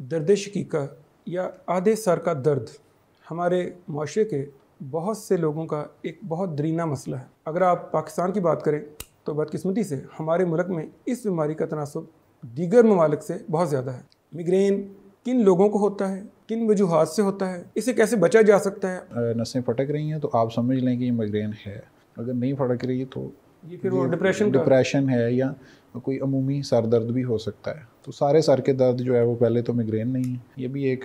दर्द शकीका या आधे सर का दर्द हमारे माशरे के बहुत से लोगों का एक बहुत दरीना मसला है। अगर आप पाकिस्तान की बात करें तो बदकिस्मती से हमारे मुल्क में इस बीमारी का तनासुब दीगर ममालिक से बहुत ज़्यादा है। मिग्रेन किन लोगों को होता है, किन वजूहात से होता है, इसे कैसे बचा जा सकता है? नसें फटक रही हैं तो आप समझ लें कि ये माइग्रेन है। अगर नहीं फटक रही तो ये फिर वो डिप्रेशन है या कोई अमूमी सर दर्द भी हो सकता है। तो सारे सर के दर्द जो है वो पहले तो माइग्रेन नहीं है। ये भी एक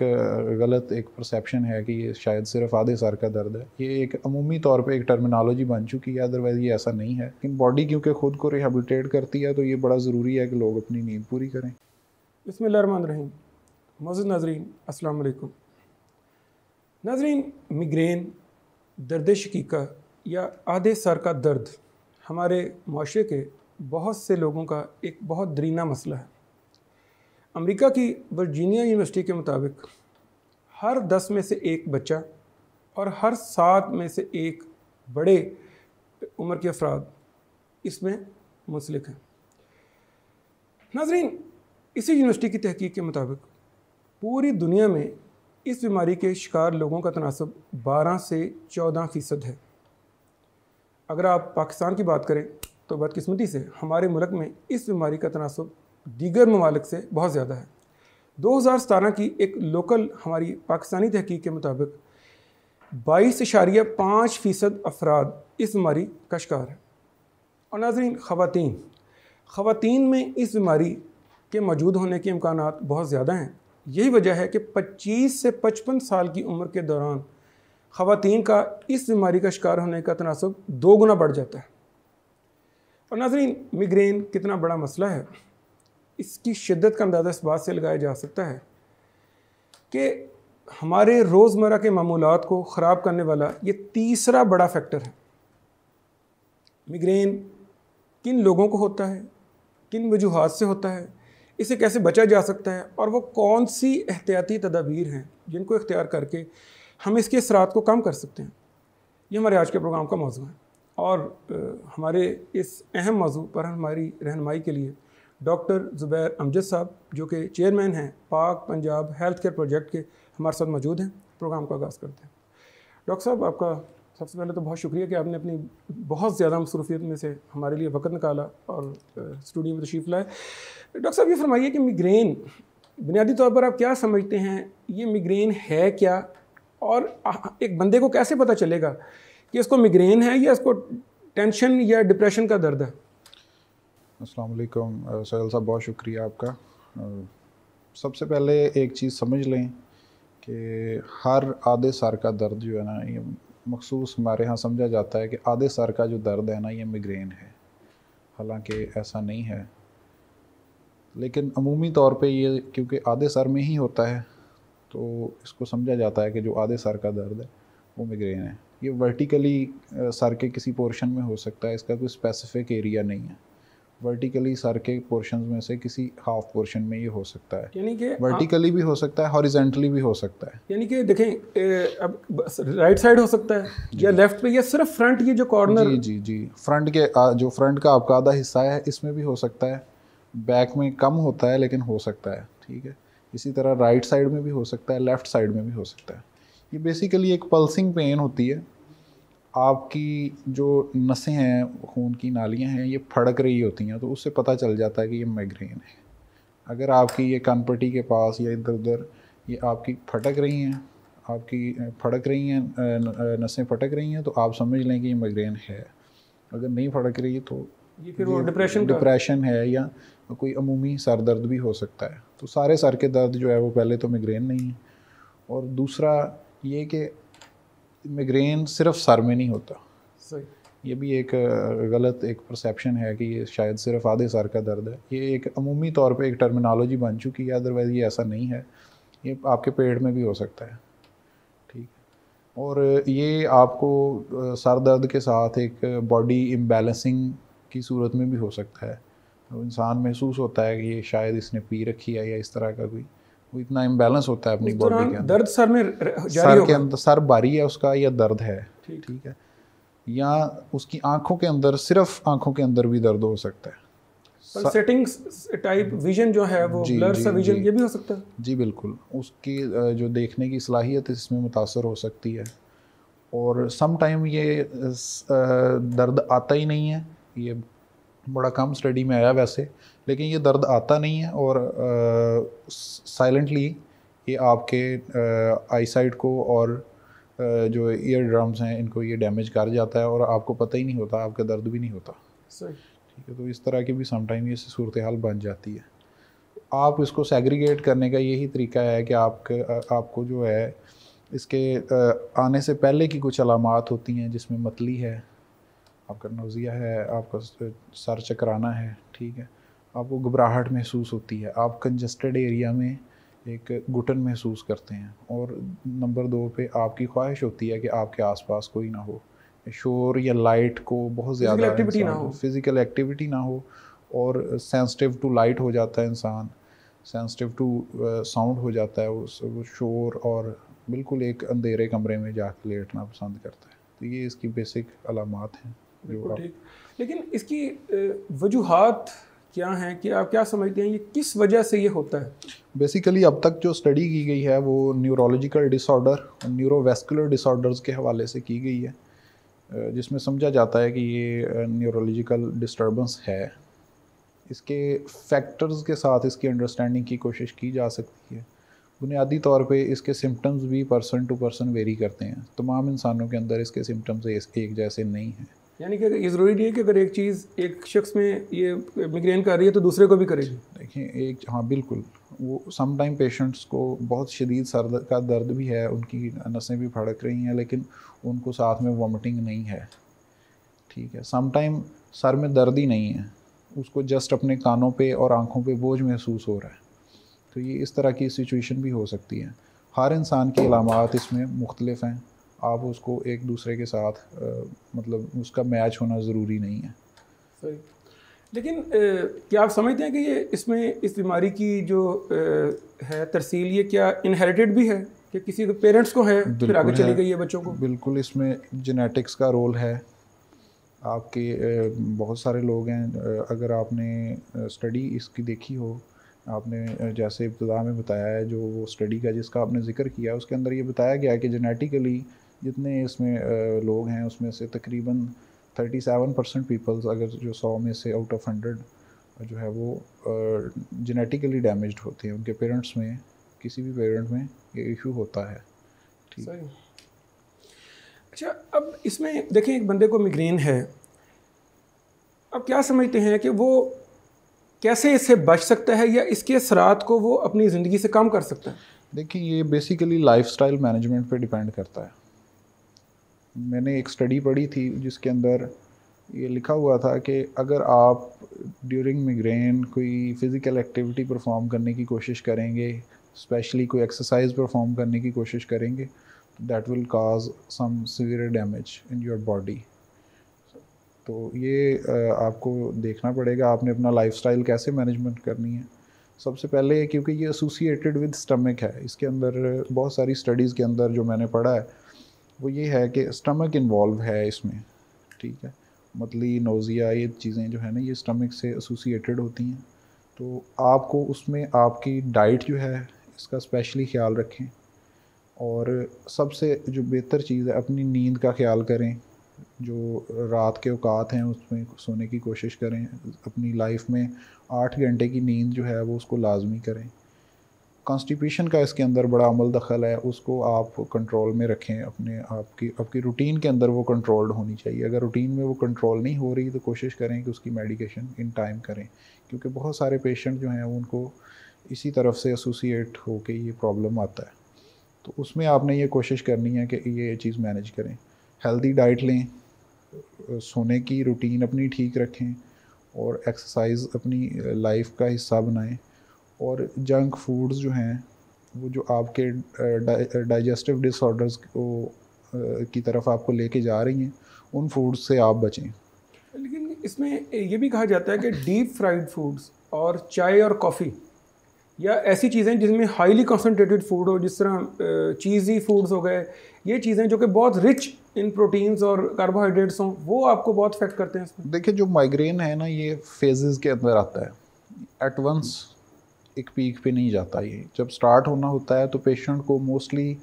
गलत एक परसेप्शन है कि ये शायद सिर्फ आधे सर का दर्द है। ये एक अमूमी तौर पे एक टर्मिनोलॉजी बन चुकी है, अदरवाइज़ ये ऐसा नहीं है। लेकिन बॉडी क्योंकि ख़ुद को रिहेबिलिटेट करती है तो ये बड़ा ज़रूरी है कि लोग अपनी नींद पूरी करें। बिस्मिल्लाहिर्रहमानिर्रहीम। मौजूद नाज़रीन अस्सलाम वालेकुम। नाज़रीन, मिग्रेन, दर्द शकीका या आधे सर का दर्द हमारे माशरे के बहुत से लोगों का एक बहुत दरीना मसला है। अमेरिका की वर्जीनिया यूनिवर्सिटी के मुताबिक हर 10 में से एक बच्चा और हर 7 में से एक बड़े उम्र के अफराद इसमें मुंसलिक हैं। नाज़रीन, इसी यूनिवर्सिटी की तहकीक के मुताबिक पूरी दुनिया में इस बीमारी के शिकार लोगों का तनासब 12 से 14% है। अगर आप पाकिस्तान की बात करें तो बदकिस्मती से हमारे मुल्क में इस बीमारी का तनासुब दीगर ममालिक से बहुत ज़्यादा है। 2017 की एक लोकल हमारी पाकिस्तानी तहकीक के मुताबिक 22.5% अफराद इस बीमारी का शिकार है। और नाज़रीन, ख़वातीन में इस बीमारी के मौजूद होने के इम्कानात बहुत ज़्यादा हैं। यही वजह है कि 25 से 55 साल की उम्र के दौरान ख़वातीन का इस बीमारी का शिकार होने का तनासुब 2 गुना बढ़ जाता है। और नाज़रीन, मिग्रेन कितना बड़ा मसला है, इसकी शिद्दत का अंदाज़ा इस बात से लगाया जा सकता है कि हमारे रोज़मर्रा के मामूलात को ख़राब करने वाला ये तीसरा बड़ा फैक्टर है। मिग्रेन किन लोगों को होता है, किन वजूहात से होता है, इसे कैसे बचा जा सकता है और वो कौन सी एहतियाती तदाबीर हैं जिनको इख्तियार करके हम इसके असरात को कम कर सकते हैं। ये हमारे आज के प्रोग्राम का मौजू है। और हमारे इस अहम मौजू पर हमारी रहनुमाई के लिए डॉक्टर ज़ुबैर अमजद साहब, जो कि चेयरमैन हैं पाक पंजाब हेल्थ केयर प्रोजेक्ट के, हमारे साथ मौजूद हैं। प्रोग्राम का आगाज़ करते हैं। डॉक्टर साहब, आपका सबसे पहले तो बहुत शुक्रिया कि आपने अपनी बहुत ज़्यादा मसरूफियत में से हमारे लिए वक़्त निकाला और स्टूडियो में तशरीफ़ लाए। डॉक्टर साहब, ये फरमाइए कि मिग्रेन बुनियादी तौर पर आप क्या समझते हैं, ये मिग्रेन है क्या, और एक बंदे को कैसे पता चलेगा कि इसको मिग्रेन है या इसको टेंशन या डिप्रेशन का दर्द है? अस्सलाम वालेकुम सैल साहब, बहुत शुक्रिया आपका। सबसे पहले एक चीज़ समझ लें कि हर आधे सर का दर्द जो है ना, ये मखसूस हमारे यहाँ समझा जाता है कि आधे सर का जो दर्द है ना, ये मिग्रेन है। हालांकि ऐसा नहीं है, लेकिन अमूमी तौर पे ये क्योंकि आधे सर में ही होता है तो इसको समझा जाता है कि जो आधे सर का दर्द है वो मिग्रेन है। ये वर्टिकली सर के किसी पोर्शन में हो सकता है, इसका कोई स्पेसिफिक एरिया नहीं है। वर्टिकली सर के पोर्शन में से किसी हाफ पोर्शन में ये हो सकता है, यानी कि वर्टिकली भी हो सकता है, हॉरिजेंटली भी हो सकता है। यानी कि देखें, अब राइट साइड हो सकता है या लेफ्ट पे, या सिर्फ फ्रंट, ये जो कॉर्नर जी फ्रंट के जो फ्रंट का आपका आधा हिस्सा है इसमें भी हो सकता है। बैक में कम होता है लेकिन हो सकता है, ठीक है। इसी तरह राइट साइड में भी हो सकता है, लेफ़्ट साइड में भी हो सकता है। ये बेसिकली एक पल्सिंग पेन होती है। आपकी जो नसें हैं, खून की नालियां हैं, ये फड़क रही होती हैं, तो उससे पता चल जाता है कि ये माइग्रेन है। अगर आपकी ये कानपट्टी के पास या इधर उधर ये आपकी फटक रही हैं, नसें फटक रही हैं, तो आप समझ लें कि ये माइग्रेन है। अगर नहीं फटक रही तो ये फिर वो डिप्रेशन है या कोई अमूमी सर दर्द भी हो सकता है। तो सारे सर के दर्द जो है वो पहले तो मिग्रेन नहीं है। और दूसरा ये कि मिग्रेन सिर्फ सर में नहीं होता। सही। ये भी एक गलत एक परसेप्शन है कि ये शायद सिर्फ आधे सर का दर्द है। ये एक अमूमी तौर पे एक टर्मिनोलॉजी बन चुकी है, अदरवाइज़ ये ऐसा नहीं है। ये आपके पेट में भी हो सकता है, ठीक। और ये आपको सर दर्द के साथ एक बॉडी इम्बैलेंसिंग की सूरत में भी हो सकता है। तो इंसान महसूस होता है कि ये शायद इसने पी रखी है या इस तरह का कोई वो इतना इम्बैलेंस होता है अपनी बॉडी के अंदर। दर्द सर में सर के अंदर सर भारी है उसका या दर्द है, ठीक है। या उसकी आंखों के अंदर, सिर्फ आंखों के अंदर भी दर्द हो सकता है। सेटिंग टाइप विजन जो है वो ब्लर सा विजन, ये भी हो सकता है? जी बिल्कुल, उसकी जो देखने की सलाहियत इसमें मुतासर हो सकती है। और सम टाइम ये दर्द आता ही नहीं है, ये बड़ा कम स्टडी में आया वैसे, लेकिन ये दर्द आता नहीं है और साइलेंटली ये आपके आई साइट को और जो ईयर ड्रम्स हैं इनको ये डैमेज कर जाता है और आपको पता ही नहीं होता, आपका दर्द भी नहीं होता। सही। ठीक है, तो इस तरह की भी सम टाइम ये सूरत हाल बन जाती है। आप इसको सेग्रीगेट करने का यही तरीका है कि आपको जो है इसके आने से पहले की कुछ अलामात होती हैं, जिसमें मतली है, आपका नौजिया है, आपका सर चकराना है, ठीक है, आपको घबराहट महसूस होती है, आप कंजस्टेड एरिया में एक घुटन महसूस करते हैं, और नंबर 2 पे आपकी ख्वाहिश होती है कि आपके आसपास कोई ना हो, शोर या लाइट को बहुत ज़्यादा, फिज़िकल एक्टिविटी ना हो, और सेंसिटिव टू लाइट हो जाता है इंसान, सेंसिटिव टू साउंड हो जाता है, वो शोर, और बिल्कुल एक अंधेरे कमरे में जाकर लेटना पसंद करता है। तो ये इसकी बेसिक अलामात हैं जो आप। लेकिन इसकी वजूहात क्या हैं, कि आप क्या समझते हैं ये किस वजह से ये होता है? बेसिकली अब तक जो स्टडी की गई है वो न्यूरोलॉजिकल डिसऑर्डर और न्यूरोवेस्कुलर डिसऑर्डर्स के हवाले से की गई है, जिसमें समझा जाता है कि ये न्यूरोलॉजिकल डिस्टर्बेंस है। इसके फैक्टर्स के साथ इसकी अंडरस्टैंडिंग की कोशिश की जा सकती है। बुनियादी तौर पे इसके सिम्टम्स भी पर्सन टू पर्सन वेरी करते हैं, तमाम इंसानों के अंदर इसके सिम्टम्स एक जैसे नहीं हैं। यानी कि ये ज़रूरी नहीं है कि अगर एक चीज़ एक शख्स में ये मिग्रेन कर रही है तो दूसरे को भी करेगी? देखिए हाँ बिल्कुल, वो सम टाइम पेशेंट्स को बहुत शदीद सर का दर्द भी है, उनकी नसें भी फड़क रही हैं, लेकिन उनको साथ में वॉमिटिंग नहीं है, ठीक है। सम टाइम सर में दर्द ही नहीं है, उसको जस्ट अपने कानों पे और आँखों पे बोझ महसूस हो रहा है। तो ये इस तरह की सिचुएशन भी हो सकती है। हर इंसान की अलामात इसमें मुख्तलिफ हैं, आप उसको एक दूसरे के साथ मतलब उसका मैच होना ज़रूरी नहीं है। सही। लेकिन क्या आप समझते हैं कि ये इसमें इस बीमारी की जो है तरसील, ये क्या इनहेरिटेड भी है कि किसी के पेरेंट्स को है फिर आगे चली गई है बच्चों को? बिल्कुल, इसमें जेनेटिक्स का रोल है। आपके बहुत सारे लोग हैं, अगर आपने स्टडी इसकी देखी हो, आपने जैसे इब्तिदा में बताया है, जो वो स्टडी का जिसका आपने ज़िक्र किया उसके अंदर ये बताया गया है कि जेनेटिकली जितने इसमें लोग हैं उसमें से तकरीबन 37% पीपल्स, अगर जो 100 में से आउट ऑफ 100 जो है वो जेनेटिकली डैमेज्ड होते हैं, उनके पेरेंट्स में, किसी भी पेरेंट में ये इशू होता है। ठीक। अच्छा, अब इसमें देखें एक बंदे को मिग्रेन है, अब क्या समझते हैं कि वो कैसे इससे बच सकता है या इसके असरात को वो अपनी ज़िंदगी से कम कर सकता है? देखिए ये बेसिकली लाइफस्टाइल मैनेजमेंट पे डिपेंड करता है। मैंने एक स्टडी पढ़ी थी जिसके अंदर ये लिखा हुआ था कि अगर आप ड्यूरिंग मिग्रेन कोई फ़िज़िकल एक्टिविटी परफॉर्म करने की कोशिश करेंगे, स्पेशली कोई एक्सरसाइज परफॉर्म करने की कोशिश करेंगे, that will cause some severe damage in your body. तो ये आपको देखना पड़ेगा, आपने अपना लाइफस्टाइल कैसे मैनेजमेंट करनी है। सबसे पहले क्योंकि ये एसोसिएटेड विद स्टमक है, इसके अंदर बहुत सारी स्टडीज़ के अंदर जो मैंने पढ़ा है वो ये है कि स्टमक इन्वॉल्व है इसमें, ठीक है। मतली, नोज़िया, ये चीज़ें जो है ना ये स्टमक से एसोसिएटेड होती हैं। तो आपको उसमें आपकी डाइट जो है इसका स्पेशली ख्याल रखें, और सबसे जो बेहतर चीज़ है अपनी नींद का ख्याल करें। जो रात के औकात हैं उसमें सोने की कोशिश करें, अपनी लाइफ में 8 घंटे की नींद जो है वो उसको लाजमी करें। कॉन्स्टिपेशन का इसके अंदर बड़ा अमल दखल है, उसको आप कंट्रोल में रखें, अपने आपकी रूटीन के अंदर वो कंट्रोल्ड होनी चाहिए। अगर रूटीन में वो कंट्रोल नहीं हो रही तो कोशिश करें कि उसकी मेडिकेशन इन टाइम करें, क्योंकि बहुत सारे पेशेंट जो हैं उनको इसी तरफ से एसोसिएट होकर ये प्रॉब्लम आता है। तो उसमें आपने ये कोशिश करनी है कि ये चीज़ मैनेज करें। हेल्दी डाइट लें, सोने की रूटीन अपनी ठीक रखें, और एक्सरसाइज अपनी लाइफ का हिस्सा बनाएं। और जंक फूड्स जो हैं वो जो आपके डाइजेस्टिव डिसऑर्डर्स को की तरफ आपको लेके जा रही हैं, उन फूड्स से आप बचें। लेकिन इसमें ये भी कहा जाता है कि डीप फ्राइड फूड्स और चाय और कॉफ़ी या ऐसी चीज़ें जिसमें हाईली कंसनट्रेटेड फूड हो, जिस तरह चीज़ी फूड्स हो गए, ये चीज़ें जो कि बहुत रिच इन प्रोटीन्स और कार्बोहाइड्रेट्स हों, वो आपको बहुत अफेक्ट करते हैं इसमें? देखिए, जो माइग्रेन है ना, ये फेजेस के अंदर आता है, एट वंस एक पीक पे नहीं जाता। ये जब स्टार्ट होना होता है तो पेशेंट को मोस्टली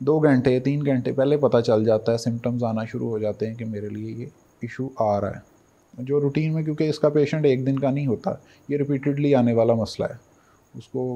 2 घंटे 3 घंटे पहले पता चल जाता है, सिम्टम्स आना शुरू हो जाते हैं कि मेरे लिए ये इशू आ रहा है। जो रूटीन में, क्योंकि इसका पेशेंट एक दिन का नहीं होता, ये रिपीटेडली आने वाला मसला है, उसको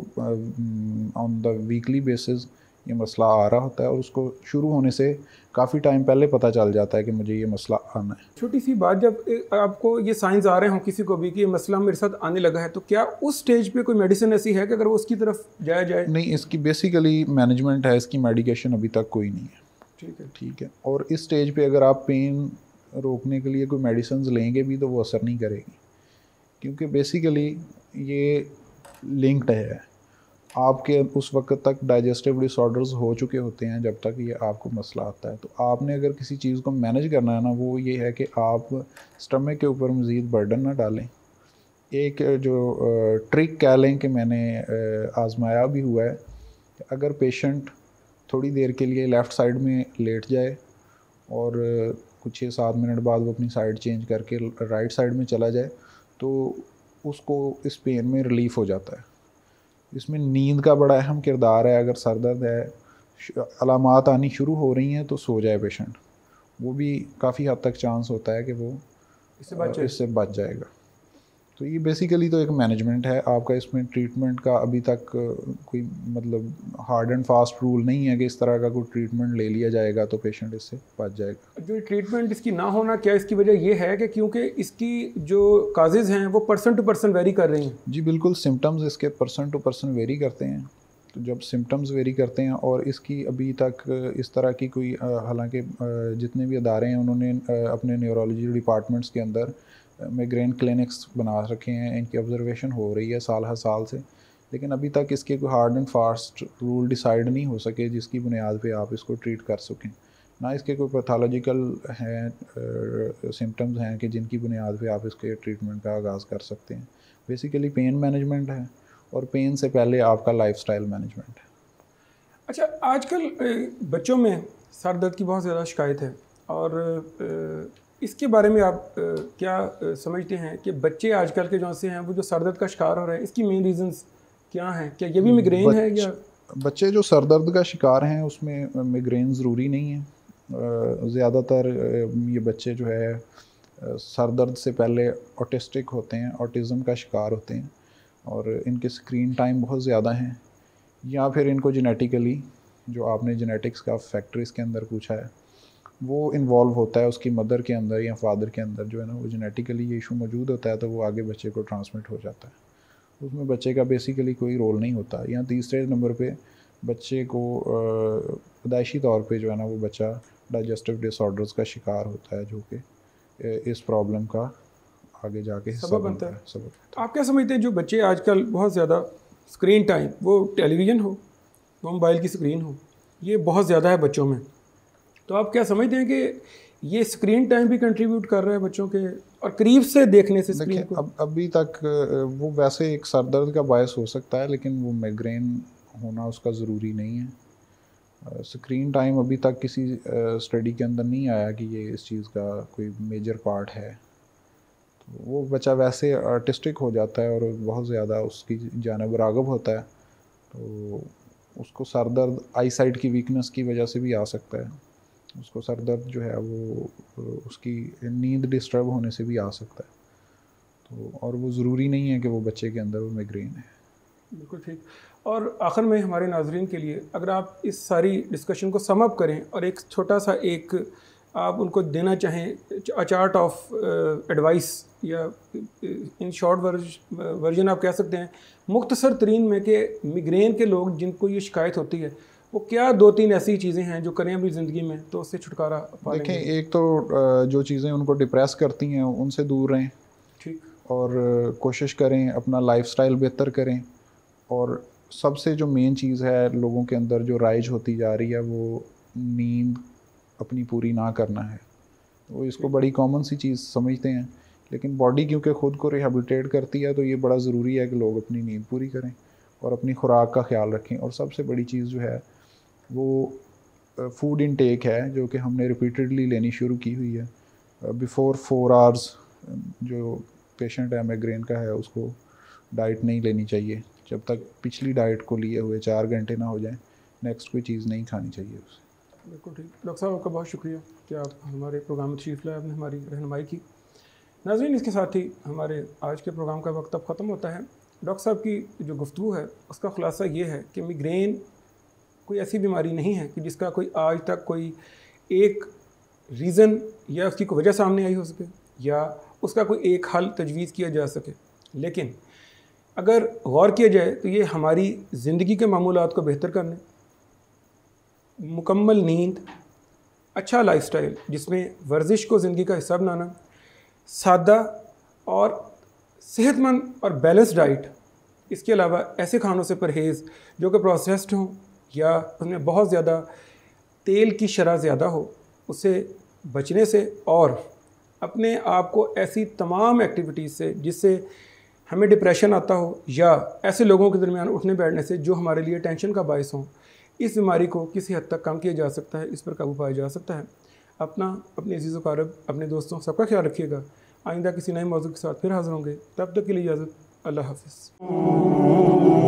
ऑन द वीकली बेसिस ये मसला आ रहा होता है, और उसको शुरू होने से काफ़ी टाइम पहले पता चल जाता है कि मुझे ये मसला आना है। छोटी सी बात, जब आपको ये साइंस आ रहे हों किसी को भी कि ये मसला मेरे साथ आने लगा है, तो क्या उस स्टेज पे कोई मेडिसिन ऐसी है कि अगर वो उसकी तरफ जाया जाए? नहीं, इसकी बेसिकली मैनेजमेंट है, इसकी मेडिकेशन अभी तक कोई नहीं है। ठीक है। ठीक है, और इस स्टेज पे अगर आप पेन रोकने के लिए कोई मेडिसिन लेंगे भी तो वो असर नहीं करेगी, क्योंकि बेसिकली ये लिंक्ड है। आपके उस वक्त तक डाइजेस्टिव डिसऑर्डर्स हो चुके होते हैं जब तक ये आपको मसला आता है। तो आपने अगर किसी चीज़ को मैनेज करना है ना, वो ये है कि आप स्टमक के ऊपर मज़ीद बर्डन ना डालें। एक जो ट्रिक कह लें कि मैंने आजमाया भी हुआ है, अगर पेशेंट थोड़ी देर के लिए लेफ़्ट साइड में लेट जाए और कुछ 6-7 मिनट बाद वो अपनी साइड चेंज करके राइट साइड में चला जाए, तो उसको इस पेन में रिलीफ़ हो जाता है। इसमें नींद का बड़ा अहम किरदार है। अगर सर दर्द है, अलामात आनी शुरू हो रही हैं, तो सो जाए पेशेंट, वो भी काफ़ी हद तक चांस होता है कि वो इससे बच जाएगा। तो ये बेसिकली तो एक मैनेजमेंट है आपका। इसमें ट्रीटमेंट का अभी तक कोई मतलब हार्ड एंड फास्ट रूल नहीं है कि इस तरह का कोई ट्रीटमेंट ले लिया जाएगा तो पेशेंट इससे बच जाएगा। जो ट्रीटमेंट इसकी ना होना, क्या इसकी वजह ये है कि क्योंकि इसकी जो काजेज़ हैं वो पर्सन टू पर्सन वेरी कर रही हैं? जी बिल्कुल, सिम्टम्स इसके पर्सन टू पर्सन वेरी करते हैं। तो जब सिम्टम्स वेरी करते हैं, और इसकी अभी तक इस तरह की कोई हालांकि जितने भी अदारे हैं उन्होंने अपने न्यूरोलॉजी डिपार्टमेंट्स के अंदर माइग्रेन क्लिनिक्स बना रखे हैं, इनकी ऑब्जर्वेशन हो रही है साल हर साल से, लेकिन अभी तक इसके कोई hard and fast rule decide नहीं हो सके जिसकी बुनियाद पे आप इसको ट्रीट कर सकें। ना इसके कोई पैथोलॉजिकल हैं सिम्टम्स हैं कि जिनकी बुनियाद पे आप इसके ट्रीटमेंट का आगाज़ कर सकते हैं। बेसिकली पेन मैनेजमेंट है, और पेन से पहले आपका लाइफस्टाइल मैनेजमेंट है। अच्छा, आजकल बच्चों में सर दर्द की बहुत ज़्यादा शिकायत है, और इसके बारे में आप क्या समझते हैं कि बच्चे आजकल के जो से हैं वो जो सर दर्द का शिकार हो रहे हैं, इसकी मेन रीजंस क्या हैं? क्या ये भी मिग्रेन है या? बच्चे जो सर दर्द का शिकार हैं उसमें मिग्रेन ज़रूरी नहीं है। ज़्यादातर ये बच्चे जो है सर दर्द से पहले ऑटिस्टिक होते हैं, ऑटिज़म का शिकार होते हैं, और इनके स्क्रीन टाइम बहुत ज़्यादा हैं, या फिर इनको जेनेटिकली, जो आपने जेनेटिक्स का फैक्टर इसके अंदर पूछा है, वो इन्वॉल्व होता है उसकी मदर के अंदर या फादर के अंदर, जो है ना, वो जेनेटिकली ये इशू मौजूद होता है, तो वो आगे बच्चे को ट्रांसमिट हो जाता है। उसमें बच्चे का बेसिकली कोई रोल नहीं होता। या तीसरे नंबर पे बच्चे को पैदाइशी तौर पे जो है ना, वो बच्चा डाइजेस्टिव डिसऑर्डर्स का शिकार होता है, जो कि इस प्रॉब्लम का आगे जाके सबब बनता है। आप क्या समझते हैं, जो बच्चे आजकल बहुत ज़्यादा स्क्रीन टाइम, वो टेलीविज़न हो, वो मोबाइल की स्क्रीन हो, ये बहुत ज़्यादा है बच्चों में, तो आप क्या समझते हैं कि ये स्क्रीन टाइम भी कंट्रीब्यूट कर रहा है बच्चों के और करीब से देखने से स्क्रीन को? अभी तक वो वैसे एक सर दर्द का बायस हो सकता है, लेकिन वो माइग्रेन होना उसका ज़रूरी नहीं है। स्क्रीन टाइम अभी तक किसी स्टडी के अंदर नहीं आया कि ये इस चीज़ का कोई मेजर पार्ट है। तो वो बच्चा वैसे आर्टिस्टिक हो जाता है और बहुत ज़्यादा उसकी जानिब राग़िब होता है, तो उसको सर दर्द आई साइट की वीकनेस की वजह से भी आ सकता है। उसको सर दर्द जो है वो उसकी नींद डिस्टर्ब होने से भी आ सकता है। तो और वो ज़रूरी नहीं है कि वो बच्चे के अंदर वो माइग्रेन है। बिल्कुल ठीक। और आखिर में हमारे नाजरीन के लिए अगर आप इस सारी डिस्कशन को सम अप करें और एक छोटा सा एक आप उनको देना चाहें अ चार्ट ऑफ एडवाइस, या इन शॉर्ट वर्जन आप कह सकते हैं मुख्तसर तरीन में, कि मिग्रेन के लोग जिनको ये शिकायत होती है वो क्या 2-3 ऐसी चीज़ें हैं जो करें अपनी ज़िंदगी में तो उससे छुटकारा पा लेंगे? देखें, एक तो जो चीज़ें उनको डिप्रेस करती हैं उनसे दूर रहें, ठीक, और कोशिश करें अपना लाइफस्टाइल बेहतर करें। और सबसे जो मेन चीज़ है लोगों के अंदर जो राइज होती जा रही है, वो नींद अपनी पूरी ना करना है। वो इसको बड़ी कॉमन सी चीज़ समझते हैं, लेकिन बॉडी क्योंकि ख़ुद को रिहेबिलिटेट करती है, तो ये बड़ा ज़रूरी है कि लोग अपनी नींद पूरी करें। और अपनी खुराक का ख्याल रखें। और सबसे बड़ी चीज़ जो है वो फूड इनटेक है, जो कि हमने रिपीटेडली लेनी शुरू की हुई है। बिफ़ोर 4 आवर्स जो पेशेंट है माइग्रेन का है उसको डाइट नहीं लेनी चाहिए, जब तक पिछली डाइट को लिए हुए 4 घंटे ना हो जाए नेक्स्ट कोई चीज़ नहीं खानी चाहिए उसे। बिल्कुल ठीक। डॉक्टर साहब आपका बहुत शुक्रिया कि आप हमारे प्रोग्राम में तशरीफ़ लाए, आपने हमारी रहनुमाई की। नाज़रीन, इसके साथ ही हमारे आज के प्रोग्राम का वक्त अब ख़त्म होता है। डॉक्टर साहब की जो गुफ्तगू है उसका ख़ुलासा ये है कि मिग्रेन कोई ऐसी बीमारी नहीं है कि जिसका कोई आज तक कोई एक रीज़न या उसकी कोई वजह सामने आई हो सके या उसका कोई एक हल तजवीज़ किया जा सके। लेकिन अगर गौर किया जाए तो ये हमारी ज़िंदगी के मामूलात को बेहतर करने, मुकम्मल नींद, अच्छा लाइफस्टाइल जिसमें वर्जिश को ज़िंदगी का हिस्सा बनाना, सादा और सेहतमंद और बैलेंस डाइट, इसके अलावा ऐसे खानों से परहेज़ जो कि प्रोसेस्ड हों या उसमें बहुत ज़्यादा तेल की शरह ज़्यादा हो, उससे बचने से और अपने आप को ऐसी तमाम एक्टिविटीज़ से जिससे हमें डिप्रेशन आता हो या ऐसे लोगों के दरमियान उठने बैठने से जो हमारे लिए टेंशन का बायस हों, इस बीमारी को किसी हद तक कम किया जा सकता है, इस पर काबू पाया जा सकता है। अपने अज़ीज़ व क़रीब, अपने दोस्तों सबका ख्याल रखिएगा। आइंदा किसी नए मौजू के साथ फिर हाज़िर होंगे। तब तक के लिए इजाज़त। अल्लाह हाफ़िज़।